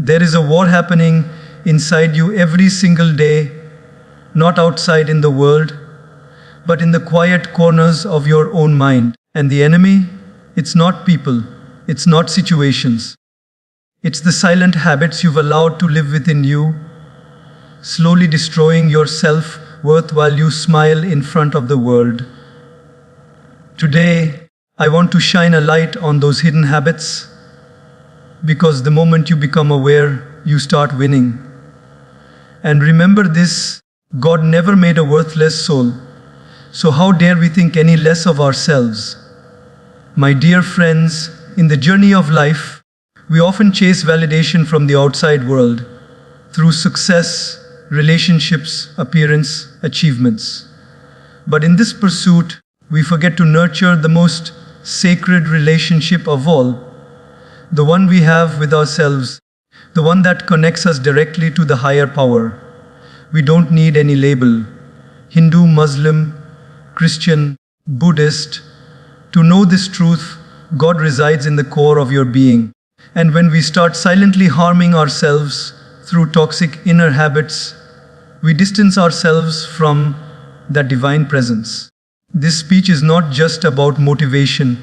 There is a war happening inside you every single day, not outside in the world, but in the quiet corners of your own mind. And the enemy, it's not people, it's not situations. It's the silent habits you've allowed to live within you, slowly destroying your self-worth while you smile in front of the world. Today, I want to shine a light on those hidden habits, because the moment you become aware, you start winning. And remember this, God never made a worthless soul, so how dare we think any less of ourselves? My dear friends, in the journey of life, we often chase validation from the outside world, through success, relationships, appearance, achievements. But in this pursuit, we forget to nurture the most sacred relationship of all, the one we have with ourselves, the one that connects us directly to the higher power. We don't need any label, Hindu, Muslim, Christian, Buddhist. To know this truth, God resides in the core of your being. And when we start silently harming ourselves through toxic inner habits, we distance ourselves from that divine presence. This speech is not just about motivation,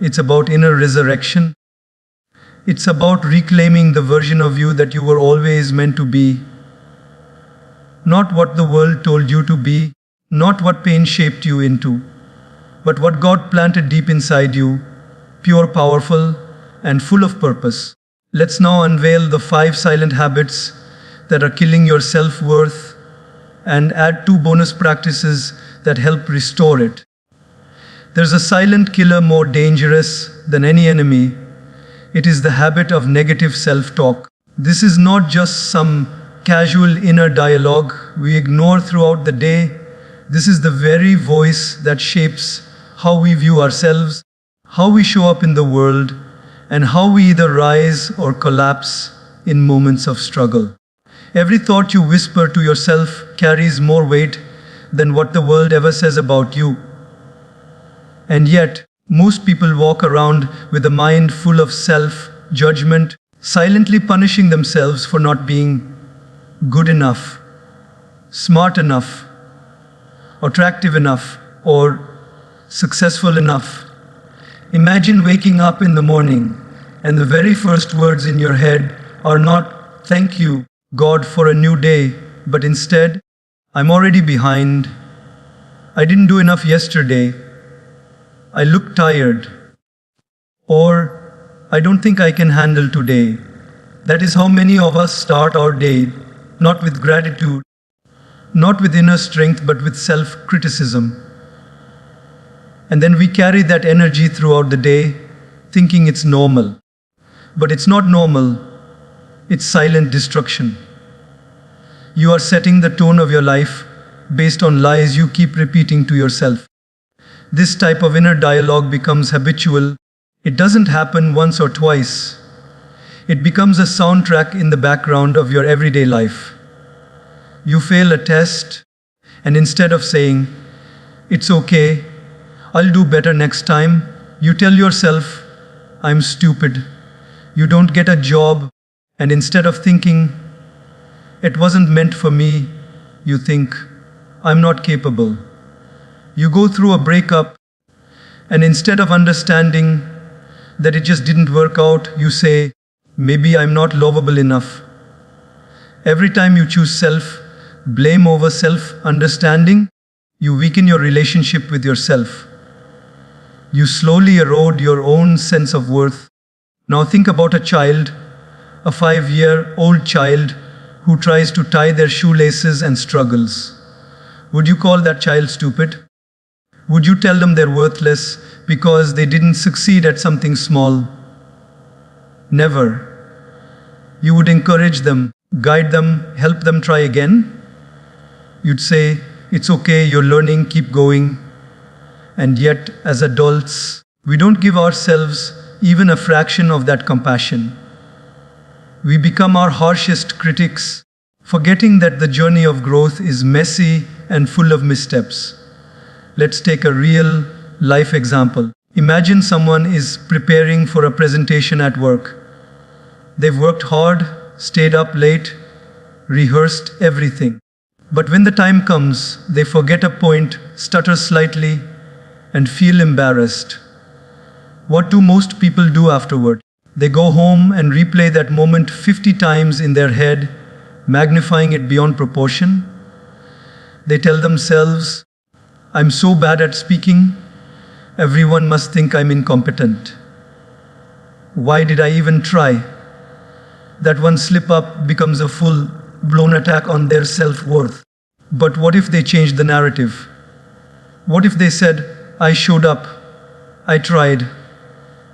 it's about inner resurrection. It's about reclaiming the version of you that you were always meant to be. Not what the world told you to be, not what pain shaped you into, but what God planted deep inside you, pure, powerful, and full of purpose. Let's now unveil the 5 silent habits that are killing your self-worth and add 2 bonus practices that help restore it. There's a silent killer more dangerous than any enemy. It is the habit of negative self-talk. This is not just some casual inner dialogue we ignore throughout the day. This is the very voice that shapes how we view ourselves, how we show up in the world, and how we either rise or collapse in moments of struggle. Every thought you whisper to yourself carries more weight than what the world ever says about you. And yet, most people walk around with a mind full of self-judgment, silently punishing themselves for not being good enough, smart enough, attractive enough, or successful enough. Imagine waking up in the morning and the very first words in your head are not, "Thank you, God, for a new day," but instead, "I'm already behind. I didn't do enough yesterday. I look tired," or "I don't think I can handle today." That is how many of us start our day, not with gratitude, not with inner strength, but with self-criticism. And then we carry that energy throughout the day, thinking it's normal. But it's not normal, it's silent destruction. You are setting the tone of your life based on lies you keep repeating to yourself. This type of inner dialogue becomes habitual. It doesn't happen once or twice. It becomes a soundtrack in the background of your everyday life. You fail a test, and instead of saying, "It's okay, I'll do better next time," you tell yourself, "I'm stupid." You don't get a job, and instead of thinking, "It wasn't meant for me," you think, "I'm not capable." You go through a breakup, and instead of understanding that it just didn't work out, you say, "Maybe I'm not lovable enough." Every time you choose self-blame over self-understanding, you weaken your relationship with yourself. You slowly erode your own sense of worth. Now think about a child, a 5-year-old child who tries to tie their shoelaces and struggles. Would you call that child stupid? Would you tell them they're worthless because they didn't succeed at something small? Never. You would encourage them, guide them, help them try again. You'd say, "It's okay, you're learning, keep going." And yet, as adults, we don't give ourselves even a fraction of that compassion. We become our harshest critics, forgetting that the journey of growth is messy and full of missteps. Let's take a real life example. Imagine someone is preparing for a presentation at work. They've worked hard, stayed up late, rehearsed everything. But when the time comes, they forget a point, stutter slightly, and feel embarrassed. What do most people do afterward? They go home and replay that moment 50 times in their head, magnifying it beyond proportion. They tell themselves, I'm so bad at speaking, everyone must think I'm incompetent. Why did I even try? That one slip up becomes a full-blown attack on their self-worth. But what if they changed the narrative? What if they said, I showed up, I tried,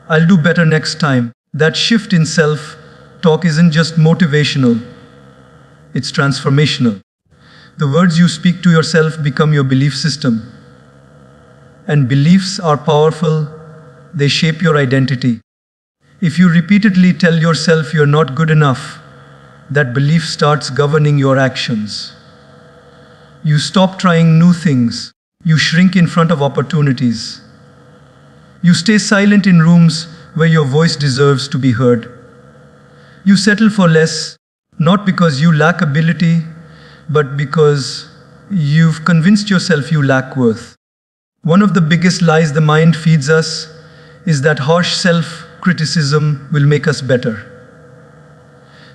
I'll do better next time? That shift in self-talk isn't just motivational, it's transformational. The words you speak to yourself become your belief system. And beliefs are powerful, they shape your identity. If you repeatedly tell yourself you're not good enough, that belief starts governing your actions. You stop trying new things. You shrink in front of opportunities. You stay silent in rooms where your voice deserves to be heard. You settle for less, not because you lack ability, but because you've convinced yourself you lack worth. One of the biggest lies the mind feeds us is that harsh self-criticism will make us better.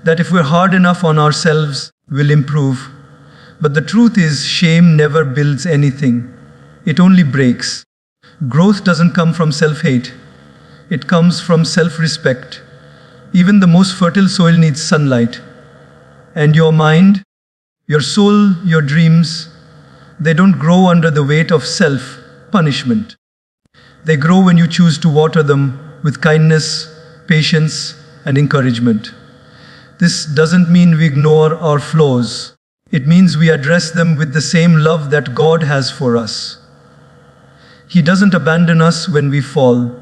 That if we're hard enough on ourselves, we'll improve. But the truth is, shame never builds anything. It only breaks. Growth doesn't come from self-hate. It comes from self-respect. Even the most fertile soil needs sunlight. And your mind, your soul, your dreams, they don't grow under the weight of self-punishment. They grow when you choose to water them with kindness, patience, and encouragement. This doesn't mean we ignore our flaws. It means we address them with the same love that God has for us. He doesn't abandon us when we fall.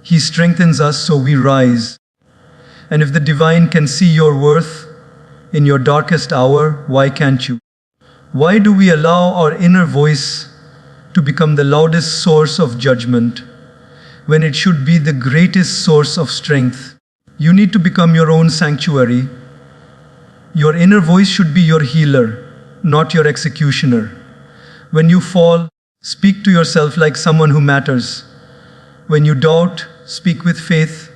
He strengthens us so we rise. And if the divine can see your worth in your darkest hour, why can't you? Why do we allow our inner voice to become the loudest source of judgment when it should be the greatest source of strength? You need to become your own sanctuary. Your inner voice should be your healer, not your executioner. When you fall, speak to yourself like someone who matters. When you doubt, speak with faith.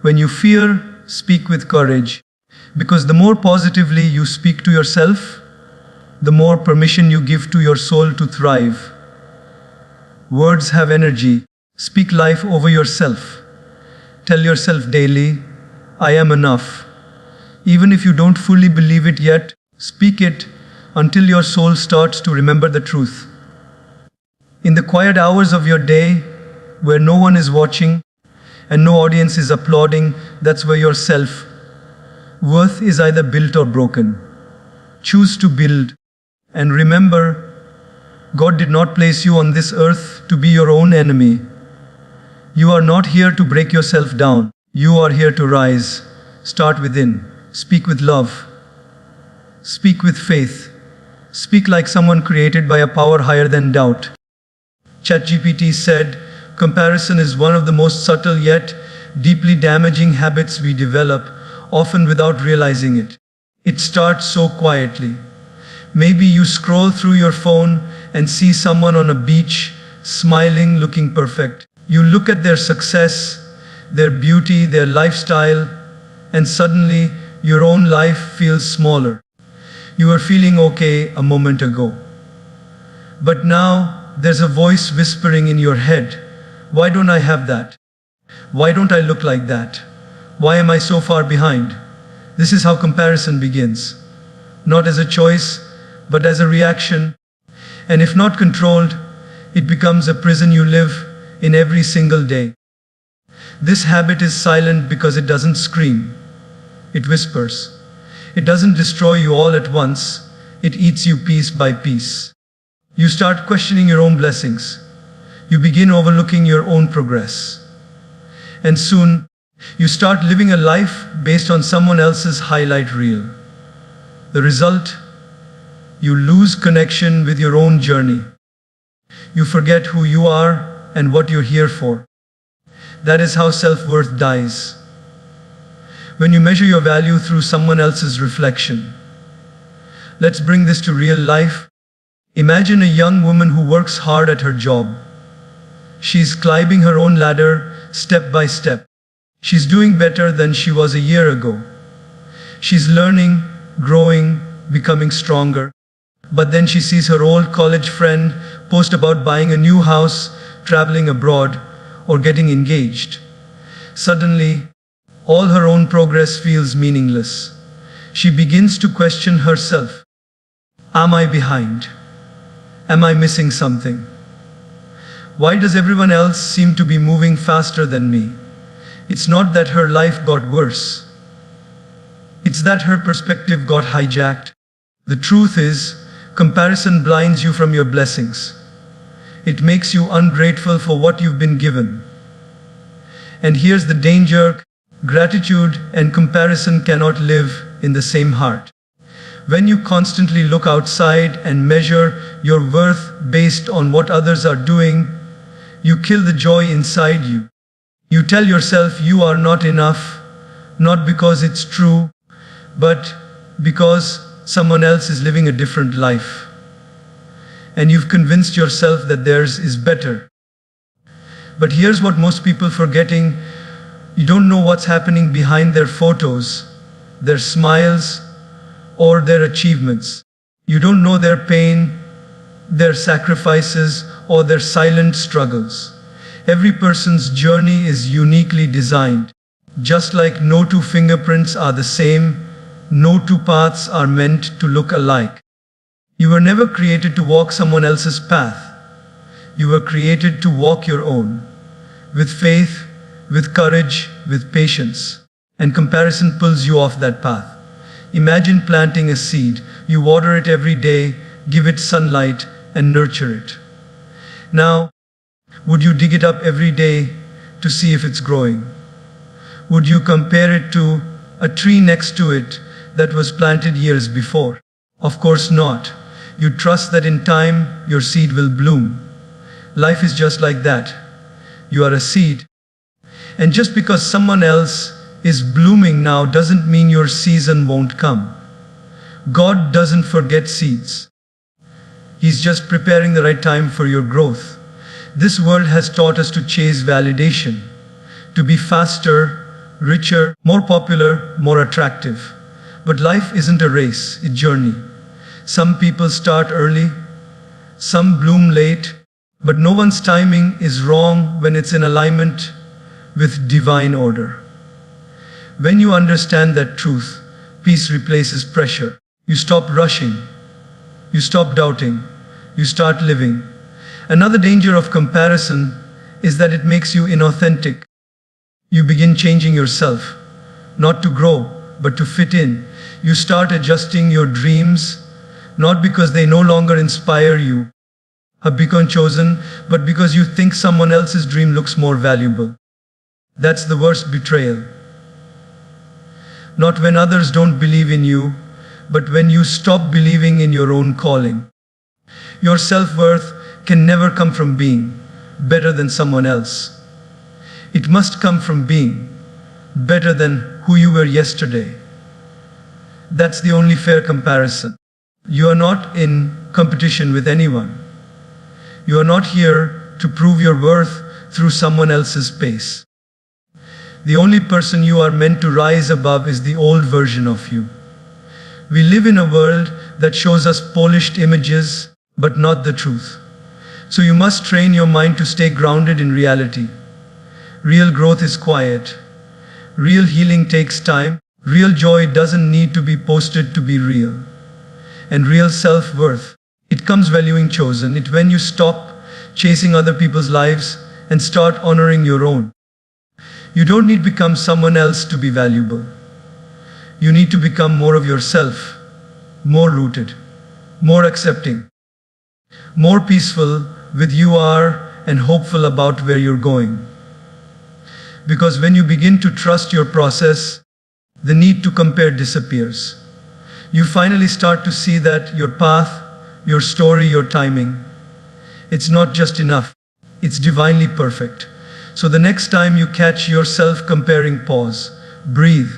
When you fear, speak with courage. Because the more positively you speak to yourself, the more permission you give to your soul to thrive. Words have energy. Speak life over yourself. Tell yourself daily, I am enough. Even if you don't fully believe it yet, speak it until your soul starts to remember the truth. In the quiet hours of your day, where no one is watching and no audience is applauding, that's where your self-worth is either built or broken. Choose to build. And remember, God did not place you on this earth to be your own enemy. You are not here to break yourself down. You are here to rise. Start within. Speak with love. Speak with faith. Speak like someone created by a power higher than doubt. ChatGPT said, comparison is one of the most subtle yet deeply damaging habits we develop, often without realizing it. It starts so quietly. Maybe you scroll through your phone and see someone on a beach, smiling, looking perfect. You look at their success, their beauty, their lifestyle, and suddenly your own life feels smaller. You were feeling okay a moment ago. But now there's a voice whispering in your head, why don't I have that? Why don't I look like that? Why am I so far behind? This is how comparison begins. Not as a choice, but as a reaction. And if not controlled, it becomes a prison you live in every single day. This habit is silent because it doesn't scream. It whispers. It doesn't destroy you all at once. It eats you piece by piece. You start questioning your own blessings. You begin overlooking your own progress. And soon, you start living a life based on someone else's highlight reel. The result? You lose connection with your own journey. You forget who you are and what you're here for. That is how self-worth dies. when you measure your value through someone else's reflection. Let's bring this to real life. Imagine a young woman who works hard at her job. She's climbing her own ladder step by step. She's doing better than she was a year ago. She's learning, growing, becoming stronger. But then she sees her old college friend post about buying a new house, traveling abroad, or getting engaged. Suddenly, all her own progress feels meaningless. She begins to question herself. Am I behind? Am I missing something? Why does everyone else seem to be moving faster than me? It's not that her life got worse. It's that her perspective got hijacked. The truth is, comparison blinds you from your blessings. It makes you ungrateful for what you've been given. And here's the danger: gratitude and comparison cannot live in the same heart. When you constantly look outside and measure your worth based on what others are doing, you kill the joy inside you. You tell yourself you are not enough, not because it's true, but because someone else is living a different life. And you've convinced yourself that theirs is better. But here's what most people forgetting: you don't know what's happening behind their photos, their smiles, or their achievements. You don't know their pain, their sacrifices, or their silent struggles. Every person's journey is uniquely designed. Just like no two fingerprints are the same, no two paths are meant to look alike. You were never created to walk someone else's path. You were created to walk your own, with faith, with courage, with patience. And comparison pulls you off that path. Imagine planting a seed. You water it every day, give it sunlight, and nurture it. Now, would you dig it up every day to see if it's growing? Would you compare it to a tree next to it that was planted years before? Of course not. You trust that in time your seed will bloom. Life is just like that. You are a seed. And just because someone else is blooming now doesn't mean your season won't come. God doesn't forget seeds. He's just preparing the right time for your growth. This world has taught us to chase validation, to be faster, richer, more popular, more attractive. But life isn't a race, it's a journey. Some people start early, some bloom late, but no one's timing is wrong when it's in alignment with divine order. When you understand that truth, peace replaces pressure. You stop rushing. You stop doubting. You start living. Another danger of comparison is that it makes you inauthentic. You begin changing yourself, not to grow, but to fit in. You start adjusting your dreams, not because they no longer inspire you, have become chosen, but because you think someone else's dream looks more valuable. That's the worst betrayal. Not when others don't believe in you, but when you stop believing in your own calling. Your self-worth can never come from being better than someone else. It must come from being better than who you were yesterday. That's the only fair comparison. You are not in competition with anyone. You are not here to prove your worth through someone else's pace. The only person you are meant to rise above is the old version of you. We live in a world that shows us polished images, but not the truth. So you must train your mind to stay grounded in reality. Real growth is quiet. Real healing takes time. Real joy doesn't need to be posted to be real. And real self-worth, it comes valuing chosen. It when you stop chasing other people's lives and start honoring your own. You don't need to become someone else to be valuable. You need to become more of yourself, more rooted, more accepting, more peaceful with you are and hopeful about where you're going. Because when you begin to trust your process, the need to compare disappears. You finally start to see that your path, your story, your timing, it's not just enough, it's divinely perfect. So the next time you catch yourself comparing, pause, breathe,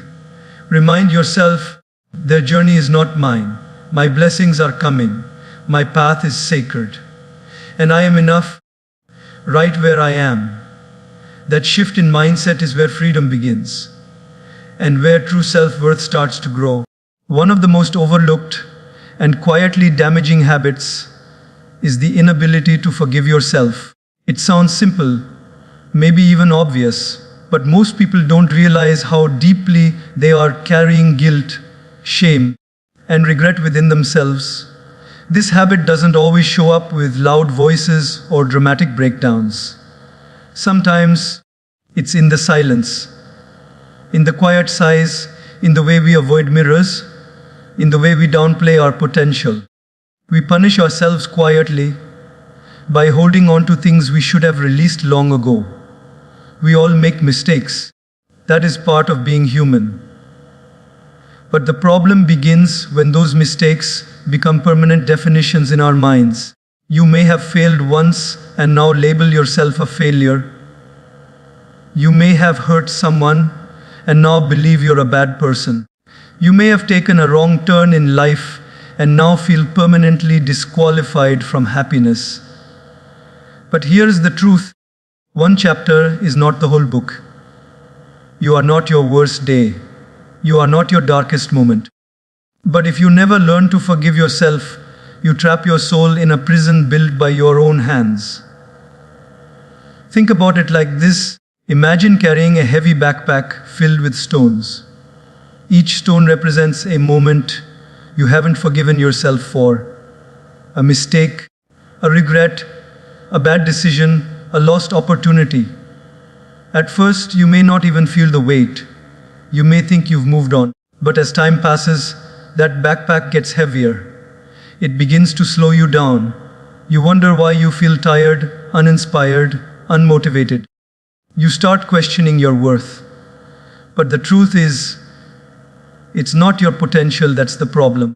Remind yourself, their journey is not mine. My blessings are coming. My path is sacred. And I am enough right where I am. That shift in mindset is where freedom begins and where true self-worth starts to grow. One of the most overlooked and quietly damaging habits is the inability to forgive yourself. It sounds simple, maybe even obvious, but most people don't realize how deeply they are carrying guilt, shame, and regret within themselves. This habit doesn't always show up with loud voices or dramatic breakdowns. Sometimes it's in the silence, in the quiet sighs, in the way we avoid mirrors, in the way we downplay our potential. We punish ourselves quietly by holding on to things we should have released long ago. We all make mistakes. That is part of being human. But the problem begins when those mistakes become permanent definitions in our minds. You may have failed once and now label yourself a failure. You may have hurt someone and now believe you're a bad person. You may have taken a wrong turn in life and now feel permanently disqualified from happiness. But here's the truth. One chapter is not the whole book. You are not your worst day. You are not your darkest moment. But if you never learn to forgive yourself, you trap your soul in a prison built by your own hands. Think about it like this. Imagine carrying a heavy backpack filled with stones. Each stone represents a moment you haven't forgiven yourself for. A mistake, a regret, a bad decision, a lost opportunity. At first, you may not even feel the weight. You may think you've moved on. But as time passes, that backpack gets heavier. It begins to slow you down. You wonder why you feel tired, uninspired, unmotivated. You start questioning your worth. But the truth is, it's not your potential that's the problem.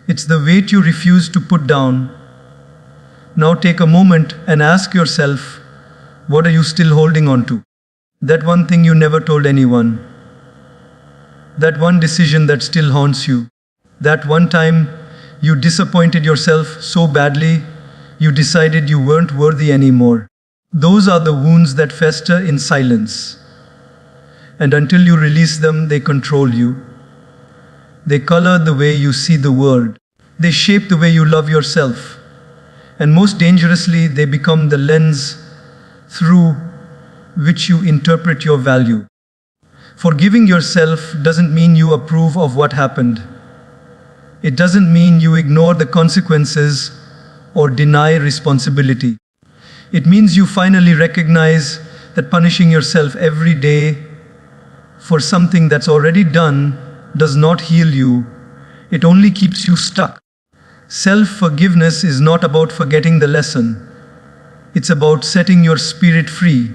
It's the weight you refuse to put down. Now take a moment and ask yourself, what are you still holding on to? That one thing you never told anyone. That one decision that still haunts you. That one time you disappointed yourself so badly, you decided you weren't worthy anymore. Those are the wounds that fester in silence. And until you release them, they control you. They color the way you see the world. They shape the way you love yourself. And most dangerously, they become the lens through which you interpret your value. Forgiving yourself doesn't mean you approve of what happened. It doesn't mean you ignore the consequences or deny responsibility. It means you finally recognize that punishing yourself every day for something that's already done does not heal you. It only keeps you stuck. Self-forgiveness is not about forgetting the lesson. It's about setting your spirit free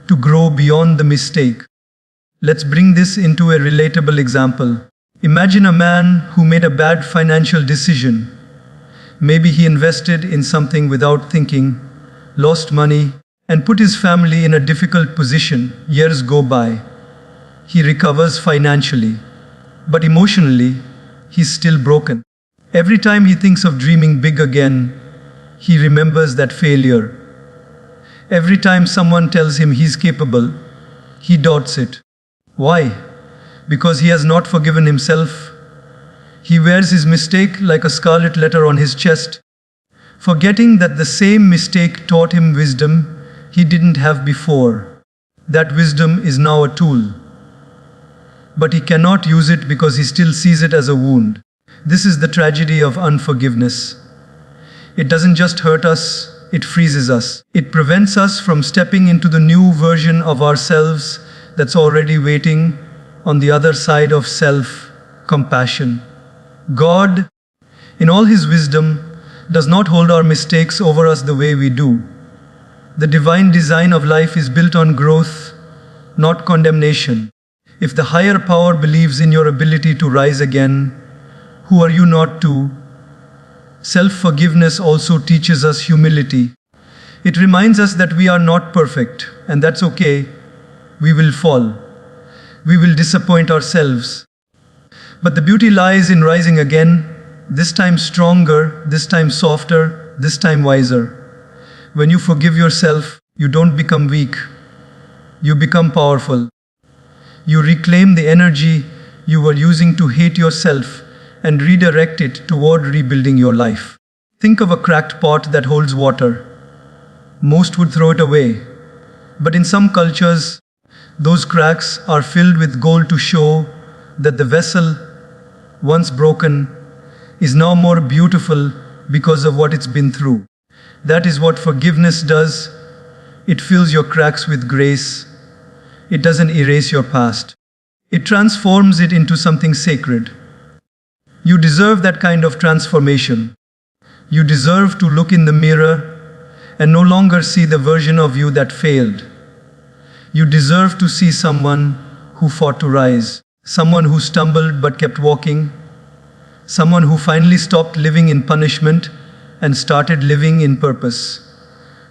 to grow beyond the mistake. Let's bring this into a relatable example. Imagine a man who made a bad financial decision. Maybe he invested in something without thinking, lost money, and put his family in a difficult position. Years go by. He recovers financially, but emotionally, he's still broken. Every time he thinks of dreaming big again, he remembers that failure. Every time someone tells him he's capable, he doubts it. Why? Because he has not forgiven himself. He wears his mistake like a scarlet letter on his chest, forgetting that the same mistake taught him wisdom he didn't have before. That wisdom is now a tool. But he cannot use it because he still sees it as a wound. This is the tragedy of unforgiveness. It doesn't just hurt us, it freezes us. It prevents us from stepping into the new version of ourselves that's already waiting on the other side of self-compassion. God, in all His wisdom, does not hold our mistakes over us the way we do. The divine design of life is built on growth, not condemnation. If the higher power believes in your ability to rise again, who are you not to? Self-forgiveness also teaches us humility. It reminds us that we are not perfect, and that's okay. We will fall. We will disappoint ourselves. But the beauty lies in rising again, this time stronger, this time softer, this time wiser. When you forgive yourself, you don't become weak. You become powerful. You reclaim the energy you were using to hate yourself and redirect it toward rebuilding your life. Think of a cracked pot that holds water. Most would throw it away. But in some cultures, those cracks are filled with gold to show that the vessel, once broken, is now more beautiful because of what it's been through. That is what forgiveness does. It fills your cracks with grace. It doesn't erase your past. It transforms it into something sacred. You deserve that kind of transformation. You deserve to look in the mirror and no longer see the version of you that failed. You deserve to see someone who fought to rise, someone who stumbled but kept walking, someone who finally stopped living in punishment and started living in purpose.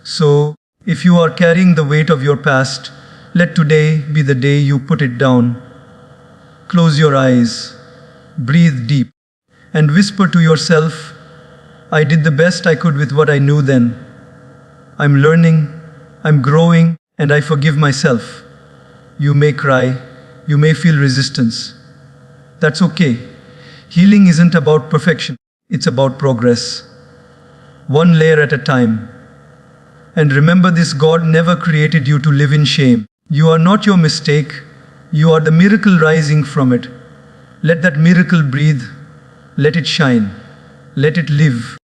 So, if you are carrying the weight of your past, let today be the day you put it down. Close your eyes, breathe deep, and whisper to yourself, I did the best I could with what I knew then. I'm learning, I'm growing, and I forgive myself. You may cry, you may feel resistance. That's okay. Healing isn't about perfection, it's about progress. One layer at a time. And remember this, God never created you to live in shame. You are not your mistake, you are the miracle rising from it. Let that miracle breathe, let it shine, let it live.